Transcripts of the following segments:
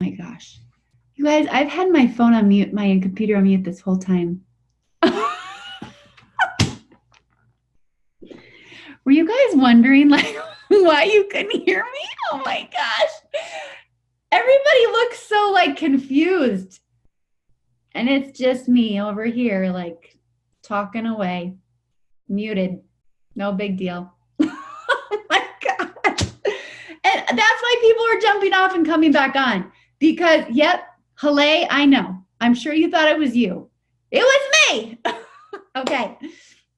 my gosh. You guys, I've had my phone on mute, my computer on mute this whole time. Were you guys wondering like why you couldn't hear me? Oh my gosh. Everybody looks so like confused. And it's just me over here like talking away, muted. No big deal. Oh my God. And that's why people are jumping off and coming back on. Because, yep, Halay, I know. I'm sure you thought it was you. It was me. Okay.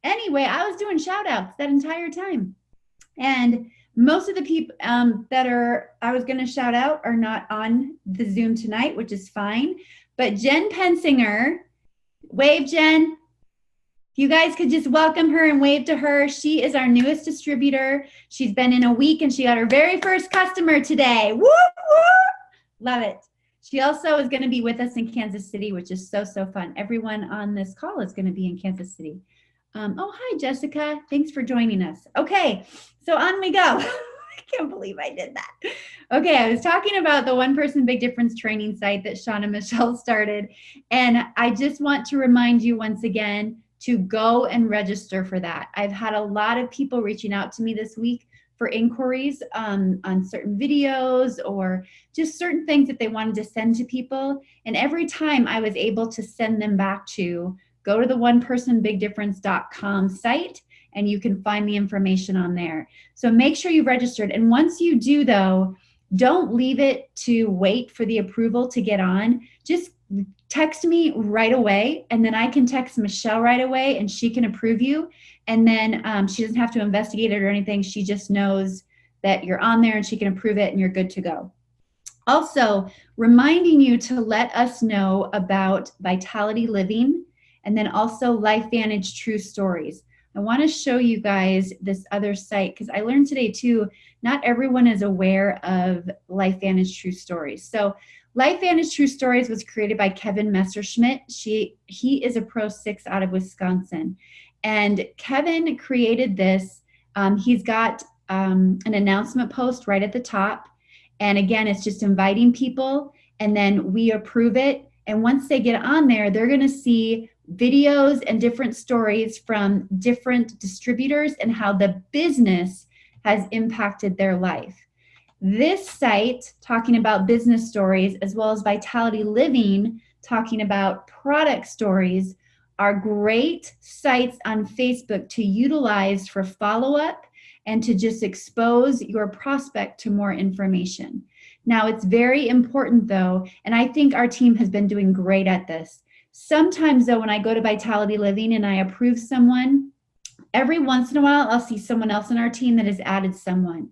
Anyway, I was doing shout outs that entire time. And most of the people that I was going to shout out are not on the Zoom tonight, which is fine. But Jen Pensinger, wave Jen. You guys could just welcome her and wave to her. She is our newest distributor. She's been in a week and she got her very first customer today. Woo, woo. Love it. She also is going to be with us in Kansas City, which is so, so fun. Everyone on this call is going to be in Kansas City. Oh, hi, Jessica. Thanks for joining us. Okay, so on we go. I can't believe I did that. Okay, I was talking about the One Person Big Difference training site that Sean and Michelle started. And I just want to remind you once again to go and register for that. I've had a lot of people reaching out to me this week for inquiries on certain videos or just certain things that they wanted to send to people. And every time I was able to send them back to go to the onepersonbigdifference.com site and you can find the information on there. So make sure you've registered. And once you do though, don't leave it to wait for the approval to get on. Just text me right away and then I can text Michelle right away and she can approve you. And then she doesn't have to investigate it or anything. She just knows that you're on there and she can approve it and you're good to go. Also, reminding you to let us know about Vitality Living and then also LifeVantage True Stories. I want to show you guys this other site because I learned today too, not everyone is aware of LifeVantage True Stories. So LifeVantage True Stories was created by Kevin Messerschmidt. He is a Pro 6 out of Wisconsin. And Kevin created this. He's got an announcement post right at the top. And again, it's just inviting people and then we approve it. And once they get on there, they're going to see videos and different stories from different distributors and how the business has impacted their life. This site, talking about business stories, as well as Vitality Living, talking about product stories, are great sites on Facebook to utilize for follow-up and to just expose your prospect to more information. Now, it's very important though, and I think our team has been doing great at this. Sometimes though, when I go to Vitality Living and I approve someone, every once in a while, I'll see someone else in our team that has added someone.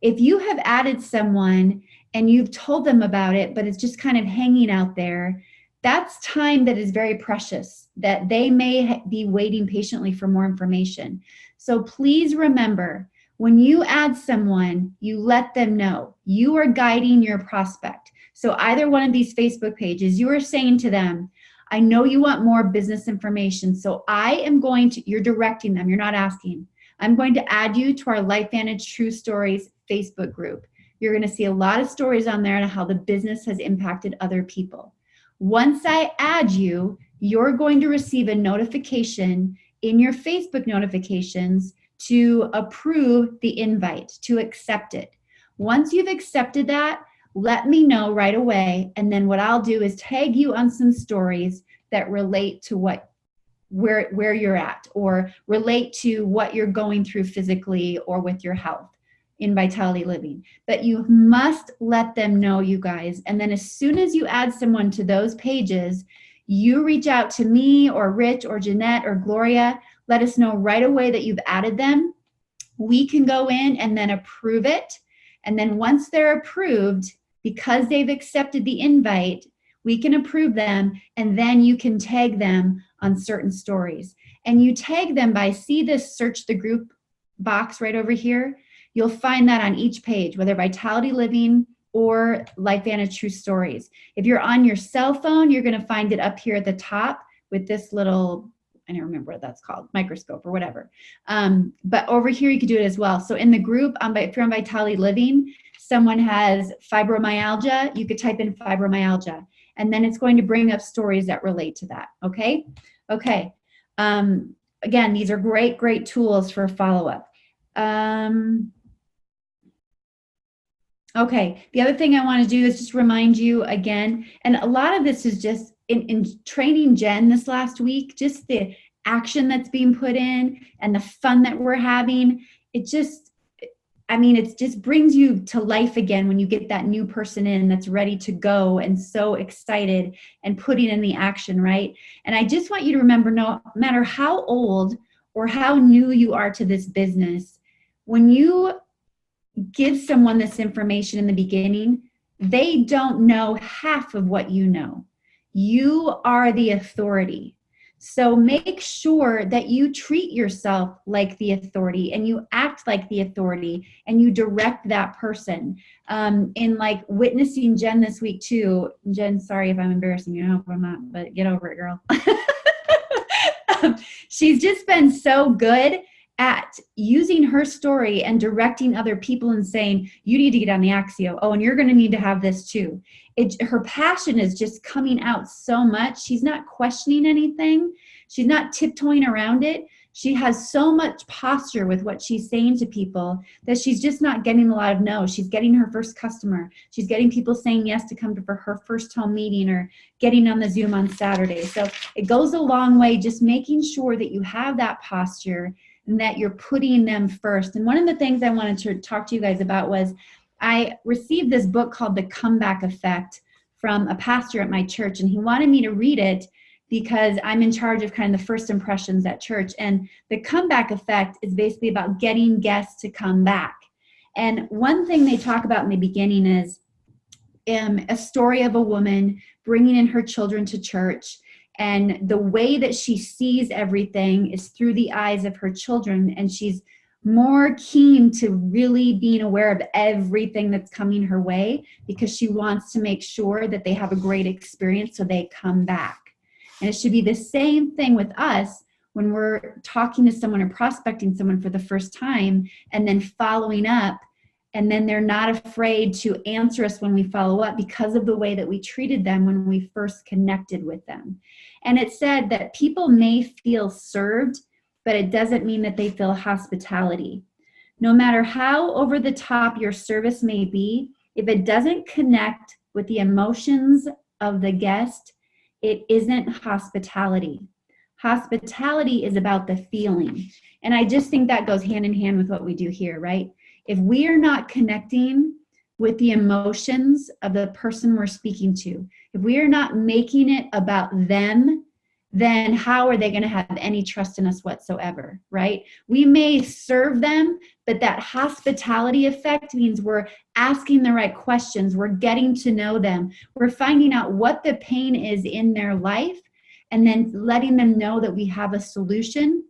If you have added someone and you've told them about it, but it's just kind of hanging out there, that's time that is very precious, that they may be waiting patiently for more information. So please remember, when you add someone, you let them know. You are guiding your prospect. So either one of these Facebook pages, you are saying to them, I know you want more business information, so I am going to, you're directing them, you're not asking. I'm going to add you to our LifeVantage True Stories Facebook group. You're going to see a lot of stories on there on how the business has impacted other people. Once I add you, you're going to receive a notification in your Facebook notifications to approve the invite, to accept it. Once you've accepted that, let me know right away. And then what I'll do is tag you on some stories that relate to where you're at or relate to what you're going through physically or with your health in Vitality Living. But you must let them know, you guys. And then as soon as you add someone to those pages, you reach out to me or Rich or Jeanette or Gloria. Let us know right away that you've added them. We can go in and then approve it. And then once they're approved, because they've accepted the invite, we can approve them and then you can tag them on certain stories. And you tag them by, see this search the group box right over here? You'll find that on each page, whether Vitality Living or LifeVantage True Stories. If you're on your cell phone, you're going to find it up here at the top with this little, I don't remember what that's called, microscope or whatever. But over here, you can do it as well. So in the group, if you're on Vitality Living, someone has fibromyalgia, you could type in fibromyalgia, and then it's going to bring up stories that relate to that. Okay. Okay. Again, these are great, great tools for follow-up. Okay, the other thing I want to do is just remind you again, and a lot of this is just in training Jen this last week, just the action that's being put in and the fun that we're having. It just, I mean, it just brings you to life again when you get that new person in that's ready to go and so excited and putting in the action, right? And I just want you to remember, no matter how old or how new you are to this business, when you give someone this information in the beginning, they don't know half of what you know. You are the authority. So make sure that you treat yourself like the authority and you act like the authority and you direct that person. In like witnessing Jen this week too. Jen, sorry if I'm embarrassing you. I hope I'm not, but get over it, girl. She's just been so good at using her story and directing other people and saying, you need to get on the Axio. Oh, and you're going to need to have this too. Her passion is just coming out so much. She's not questioning anything. She's not tiptoeing around it. She has so much posture with what she's saying to people that she's just not getting a lot of no. She's getting her first customer. She's getting people saying yes to come to for her first home meeting or getting on the Zoom on Saturday. So it goes a long way just making sure that you have that posture and that you're putting them first. And one of the things I wanted to talk to you guys about was I received this book called The Comeback Effect from a pastor at my church, and he wanted me to read it because I'm in charge of kind of the first impressions at church. And the comeback effect is basically about getting guests to come back. And one thing they talk about in the beginning is a story of a woman bringing in her children to church. And the way that she sees everything is through the eyes of her children. And she's more keen to really being aware of everything that's coming her way because she wants to make sure that they have a great experience so they come back. And it should be the same thing with us when we're talking to someone or prospecting someone for the first time and then following up. And then they're not afraid to answer us when we follow up because of the way that we treated them when we first connected with them. And it said that people may feel served, but it doesn't mean that they feel hospitality. No matter how over the top your service may be, if it doesn't connect with the emotions of the guest, it isn't hospitality. Hospitality is about the feeling. And I just think that goes hand in hand with what we do here, right? If we are not connecting with the emotions of the person we're speaking to, if we are not making it about them, then how are they going to have any trust in us whatsoever, right? We may serve them, but that hospitality effect means we're asking the right questions, we're getting to know them, we're finding out what the pain is in their life, and then letting them know that we have a solution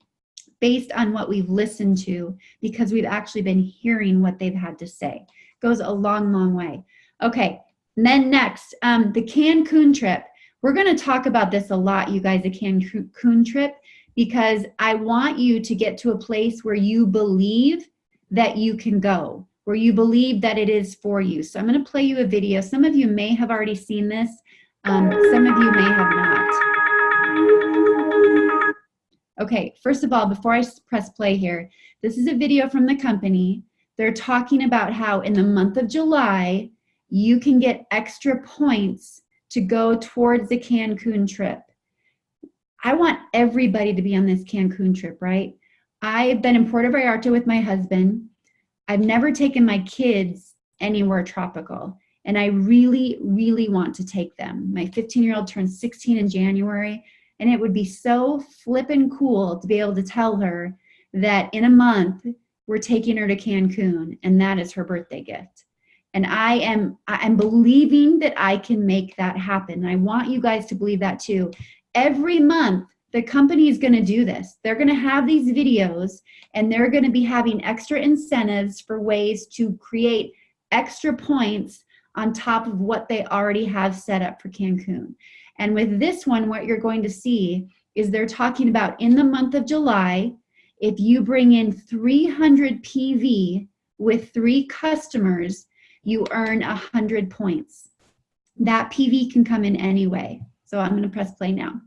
based on what we've listened to because we've actually been hearing what they've had to say. Goes a long, long way. Okay, and then next, the Cancun trip. We're going to talk about this a lot, you guys, the Cancun trip, because I want you to get to a place where you believe that you can go, where you believe that it is for you. So I'm going to play you a video. Some of you may have already seen this. Some of you may have not. Okay, first of all, before I press play here, this is a video from the company. They're talking about how in the month of July, you can get extra points to go towards the Cancun trip. I want everybody to be on this Cancun trip, right? I've been in Puerto Vallarta with my husband. I've never taken my kids anywhere tropical, and I really, really want to take them. My 15-year-old turns 16 in January, and it would be so flippin' cool to be able to tell her that in a month, we're taking her to Cancun, and that is her birthday gift. And I'm believing that I can make that happen. I want you guys to believe that too. Every month, the company is going to do this. They're going to have these videos, and they're going to be having extra incentives for ways to create extra points on top of what they already have set up for Cancun. And with this one, what you're going to see is they're talking about in the month of July, if you bring in 300 PV with 3 customers, you earn 100 points. That PV can come in any way. So I'm going to press play now.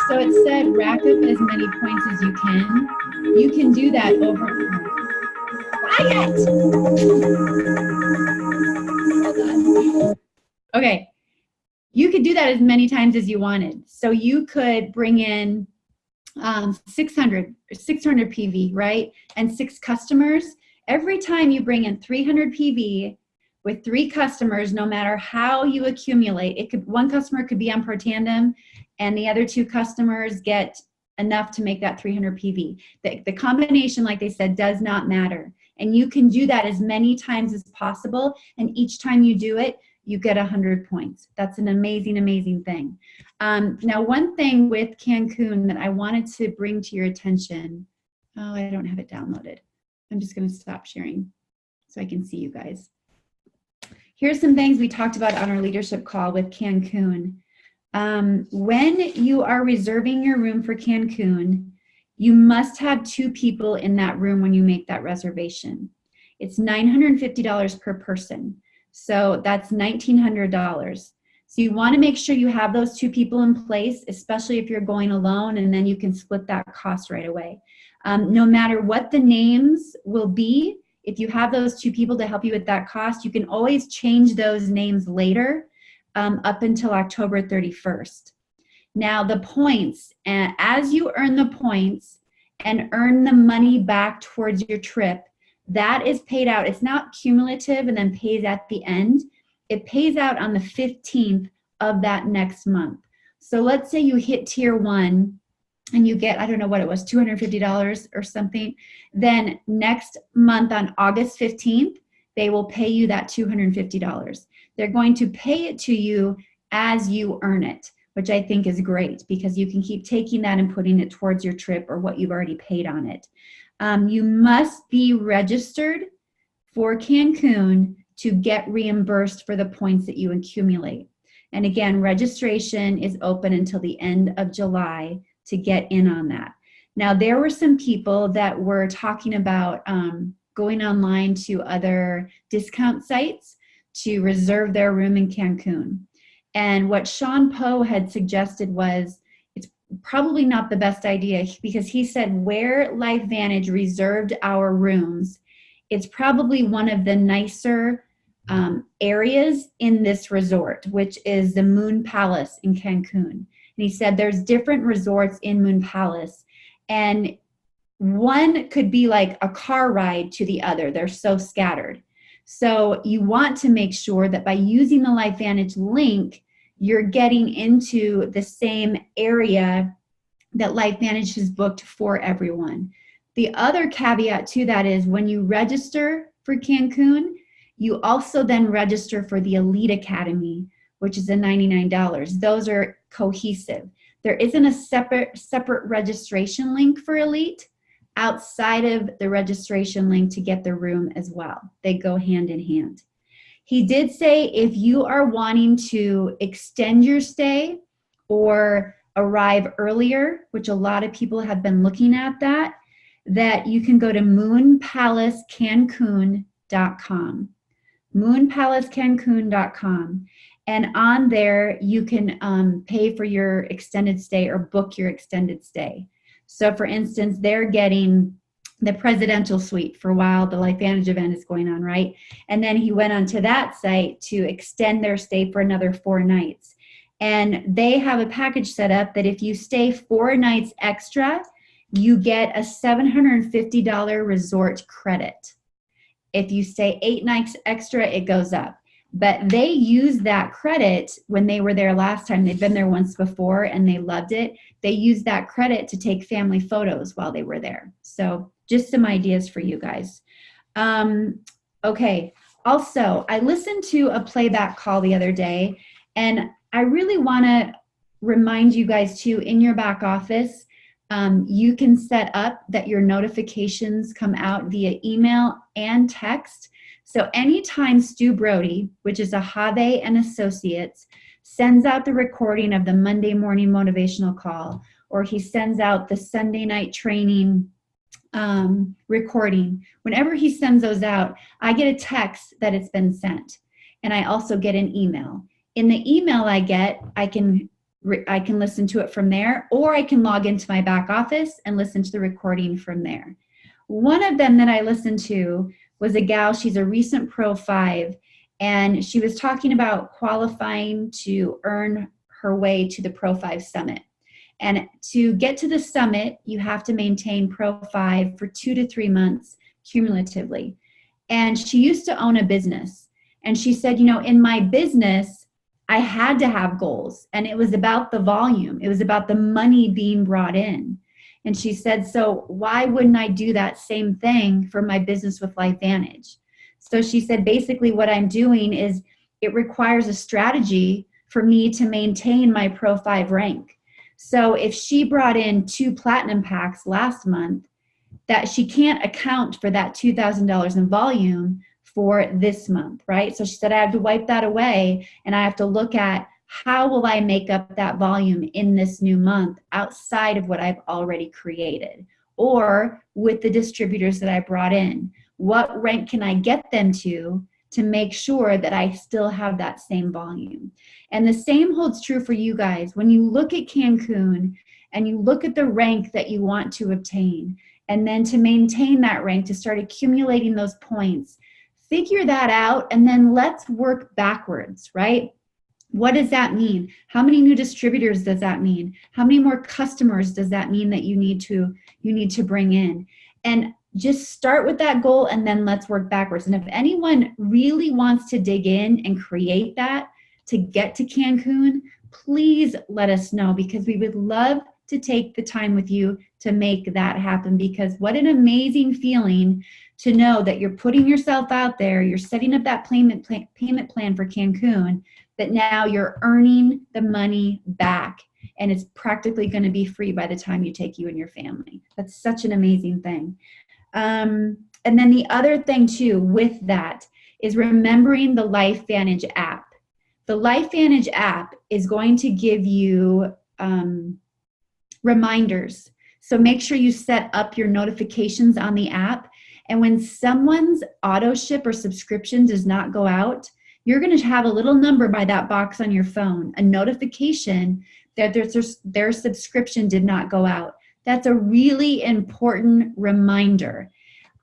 So it said rack up as many points as you can. You can do that over. Quiet! Hold on. Okay. You could do that as many times as you wanted. So you could bring in 600 PV, right? And 6 customers. Every time you bring in 300 PV with 3 customers, no matter how you accumulate, it could, one customer could be on Protandem and the other 2 customers get enough to make that 300 PV. The combination, like they said, does not matter. And you can do that as many times as possible. And each time you do it, you get 100 points. That's an amazing, amazing thing. Now, one thing with Cancun that I wanted to bring to your attention, oh, I don't have it downloaded. I'm just gonna stop sharing so I can see you guys. Here's some things we talked about on our leadership call with Cancun. When you are reserving your room for Cancun, you must have 2 people in that room when you make that reservation. It's $950 per person. So that's $1,900. So you want to make sure you have those 2 people in place, especially if you're going alone, and then you can split that cost right away. No matter what the names will be, if you have those 2 people to help you with that cost, you can always change those names later up until October 31st. Now the points, as you earn the points and earn the money back towards your trip, that is paid out. It's not cumulative and then pays at the end. It pays out on the 15th of that next month. So let's say you hit tier 1 and you get, I don't know what it was, $250 or something. Then next month on August 15th, they will pay you that $250. They're going to pay it to you as you earn it, which I think is great because you can keep taking that and putting it towards your trip or what you've already paid on it. You must be registered for Cancun to get reimbursed for the points that you accumulate. And again, registration is open until the end of July to get in on that. Now, there were some people that were talking about going online to other discount sites to reserve their room in Cancun. And what Sean Poe had suggested was, probably not the best idea because he said where LifeVantage reserved our rooms, it's probably one of the nicer areas in this resort, which is the Moon Palace in Cancun. And he said there's different resorts in Moon Palace and one could be like a car ride to the other. They're so scattered. So you want to make sure that by using the LifeVantage link, you're getting into the same area that LifeVantage has booked for everyone. The other caveat to that is when you register for Cancun, you also then register for the Elite Academy, which is a $99. Those are cohesive. There isn't a separate registration link for Elite outside of the registration link to get the room as well. They go hand in hand. He did say if you are wanting to extend your stay or arrive earlier, which a lot of people have been looking at that you can go to moonpalacecancun.com. moonpalacecancun.com. And on there, you can pay for your extended stay or book your extended stay. So for instance, they're getting the presidential suite for while the LifeVantage event is going on, right? And then he went onto that site to extend their stay for another 4 nights. And they have a package set up that if you stay 4 nights extra, you get a $750 resort credit. If you stay 8 nights extra, it goes up. But they used that credit when they were there last time. They'd been there once before and they loved it. They used that credit to take family photos while they were there. So just some ideas for you guys. Okay. Also, I listened to a playback call the other day, and I really want to remind you guys too, in your back office, you can set up that your notifications come out via email and text. So anytime Stu Brody, which is a Have and Associates, sends out the recording of the Monday morning motivational call, or he sends out the Sunday night training recording, whenever he sends those out, I get a text that it's been sent. And I also get an email. In the email I get, I can listen to it from there, or I can log into my back office and listen to the recording from there. One of them that I listened to was a gal, she's a recent Pro 5, and she was talking about qualifying to earn her way to the Pro 5 Summit. And to get to the summit, you have to maintain Pro 5 for 2 to 3 months cumulatively. And she used to own a business. And she said, you know, in my business, I had to have goals. And it was about the volume. It was about the money being brought in. And she said, so why wouldn't I do that same thing for my business with LifeVantage? So she said, basically what I'm doing is it requires a strategy for me to maintain my Pro 5 rank. So if she brought in 2 platinum packs last month, that she can't account for that $2,000 in volume for this month, right? So she said, I have to wipe that away, and I have to look at how will I make up that volume in this new month outside of what I've already created, or with the distributors that I brought in. What rank can I get them to make sure that I still have that same volume? And the same holds true for you guys. When you look at Cancun and you look at the rank that you want to obtain, and then to maintain that rank, to start accumulating those points, figure that out, and then let's work backwards, right? What does that mean? How many new distributors does that mean? How many more customers does that mean that you need to bring in? And just start with that goal, and then let's work backwards. And if anyone really wants to dig in and create that to get to Cancun, please let us know, because we would love to take the time with you to make that happen. Because what an amazing feeling to know that you're putting yourself out there, you're setting up that payment plan for Cancun, that now you're earning the money back, and it's practically going to be free by the time you take you and your family. That's such an amazing thing. And then the other thing too with that is remembering the LifeVantage app. The LifeVantage app is going to give you reminders. So make sure you set up your notifications on the app. And when someone's auto ship or subscription does not go out, you're going to have a little number by that box on your phone, a notification that their subscription did not go out. That's a really important reminder.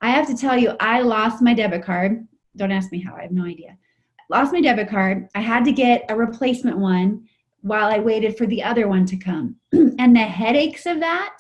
I have to tell you, I lost my debit card. Don't ask me how, I have no idea. Lost my debit card. I had to get a replacement one while I waited for the other one to come. And the headaches of that,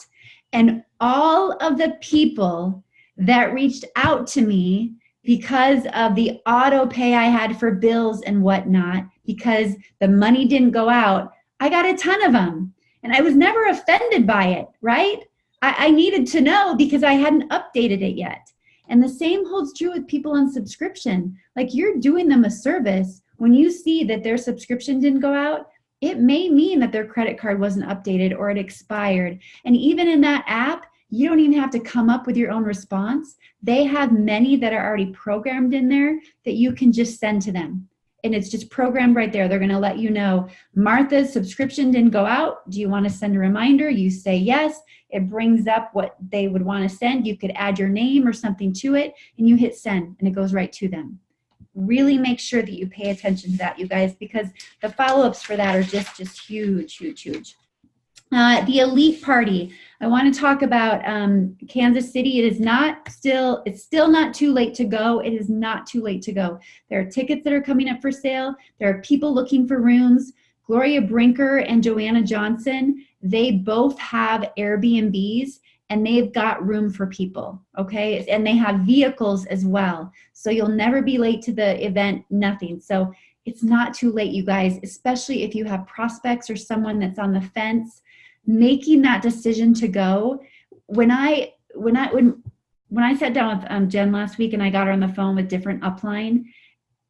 and all of the people that reached out to me because of the auto pay I had for bills and whatnot, because the money didn't go out, I got a ton of them. And I was never offended by it, right? I needed to know because I hadn't updated it yet. And the same holds true with people on subscription. Like, you're doing them a service. When you see that their subscription didn't go out, it may mean that their credit card wasn't updated or it expired. And even in that app, you don't even have to come up with your own response. They have many that are already programmed in there that you can just send to them. And it's just programmed right there. They're going to let you know, Martha's subscription didn't go out. Do you want to send a reminder? You say yes. It brings up what they would want to send. You could add your name or something to it, and you hit send, and it goes right to them. Really make sure that you pay attention to that, you guys, because the follow-ups for that are just huge, huge, huge. The Elite Party. I want to talk about Kansas City. It's still not too late to go. It is not too late to go. There are tickets that are coming up for sale. There are people looking for rooms. Gloria Brinker and Joanna Johnson, they both have Airbnbs, and they've got room for people, okay? And they have vehicles as well. So you'll never be late to the event, nothing. So it's not too late, you guys, especially if you have prospects or someone that's on the fence, making that decision to go. When I sat down with Jen last week and I got her on the phone with different upline,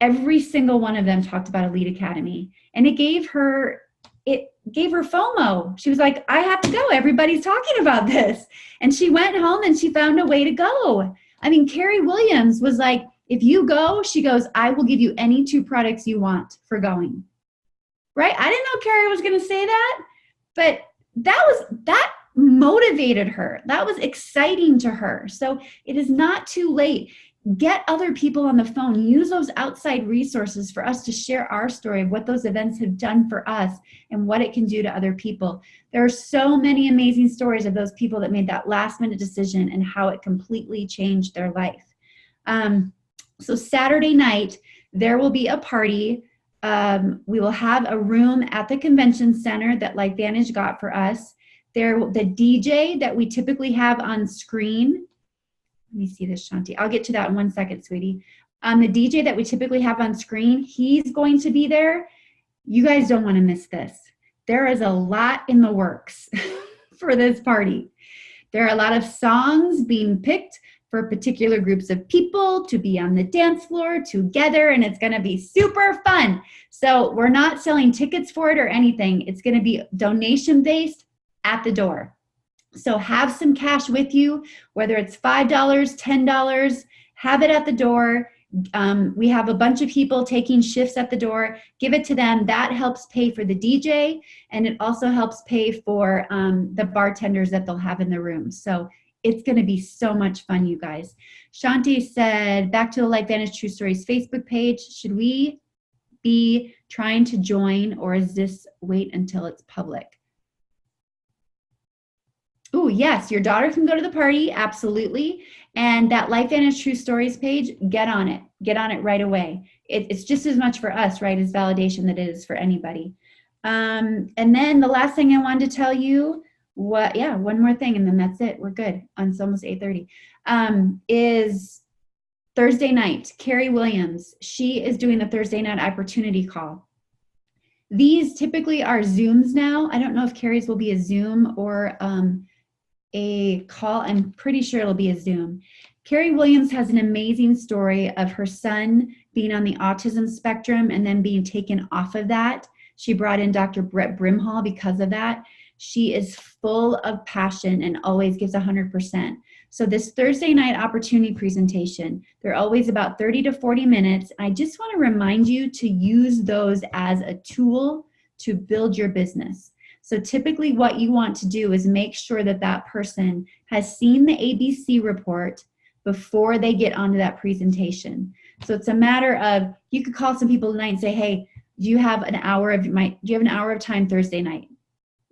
every single one of them talked about Elite Academy, and it gave her FOMO. She was like, I have to go. Everybody's talking about this. And she went home and she found a way to go. I mean, Carrie Williams was like, if you go, she goes, I will give you any 2 products you want for going. Right? I didn't know Carrie was going to say that, but that motivated her. That was exciting to her. So it is not too late. Get other people on the phone. Use those outside resources for us to share our story of what those events have done for us and what it can do to other people. There are so many amazing stories of those people that made that last minute decision and how it completely changed their life. So Saturday night, there will be a party. We will have a room at the convention center that LifeVantage got for us. The DJ that we typically have on screen. Let me see this, Shanti. I'll get to that in 1 second, sweetie. The DJ that we typically have on screen, he's going to be there. You guys don't want to miss this. There is a lot in the works for this party. There are a lot of songs being picked for particular groups of people to be on the dance floor together, and it's going to be super fun. So we're not selling tickets for it or anything. It's going to be donation-based at the door. So have some cash with you, whether it's $5, $10, have it at the door. We have a bunch of people taking shifts at the door. Give it to them. That helps pay for the DJ, and it also helps pay for the bartenders that they'll have in the room. So it's going to be so much fun, you guys. Shanti said, back to the LifeVantage True Stories Facebook page. Should we be trying to join, or is this wait until it's public? Oh, yes, your daughter can go to the party, absolutely. And that LifeVantage True Stories page, get on it. Get on it right away. It's just as much for us, right, as validation that it is for anybody. And then the last thing I wanted to tell you, one more thing, and then that's it. We're good. It's almost 8:30. Is Thursday night, Carrie Williams. She is doing the Thursday night opportunity call. These typically are Zooms now. I don't know if Carrie's will be a Zoom or a call. I'm pretty sure it'll be a Zoom. Carrie Williams has an amazing story of her son being on the autism spectrum and then being taken off of that. She brought in Dr. Brett Brimhall because of that. She is full of passion and always gives 100%. So this Thursday night opportunity presentation, they're always about 30 to 40 minutes. I just want to remind you to use those as a tool to build your business. So typically what you want to do is make sure that that person has seen the ABC report before they get onto that presentation. So it's a matter of, you could call some people tonight and say, hey, do you have an hour of time Thursday night?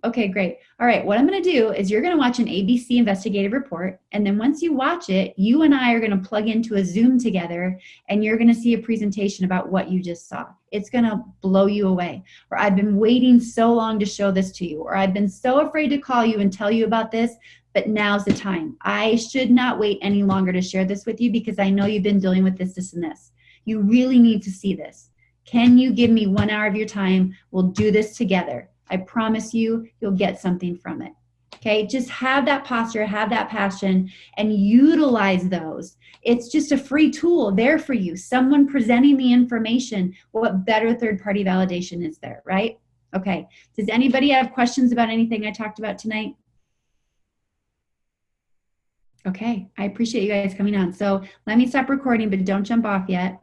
Okay, great. All right, what I'm going to do is you're going to watch an ABC investigative report, and then once you watch it, you and I are going to plug into a Zoom together, and you're going to see a presentation about what you just saw. It's going to blow you away. Or I've been waiting so long to show this to you, or I've been so afraid to call you and tell you about this, but now's the time. I should not wait any longer to share this with you because I know you've been dealing with this, and this. You really need to see this. Can you give me 1 hour of your time? We'll do this together. I promise you, you'll get something from it. Okay, just have that posture, have that passion, and utilize those. It's just a free tool there for you. Someone presenting the information. What better third-party validation is there, right? Okay, does anybody have questions about anything I talked about tonight? Okay, I appreciate you guys coming on. So let me stop recording, but don't jump off yet.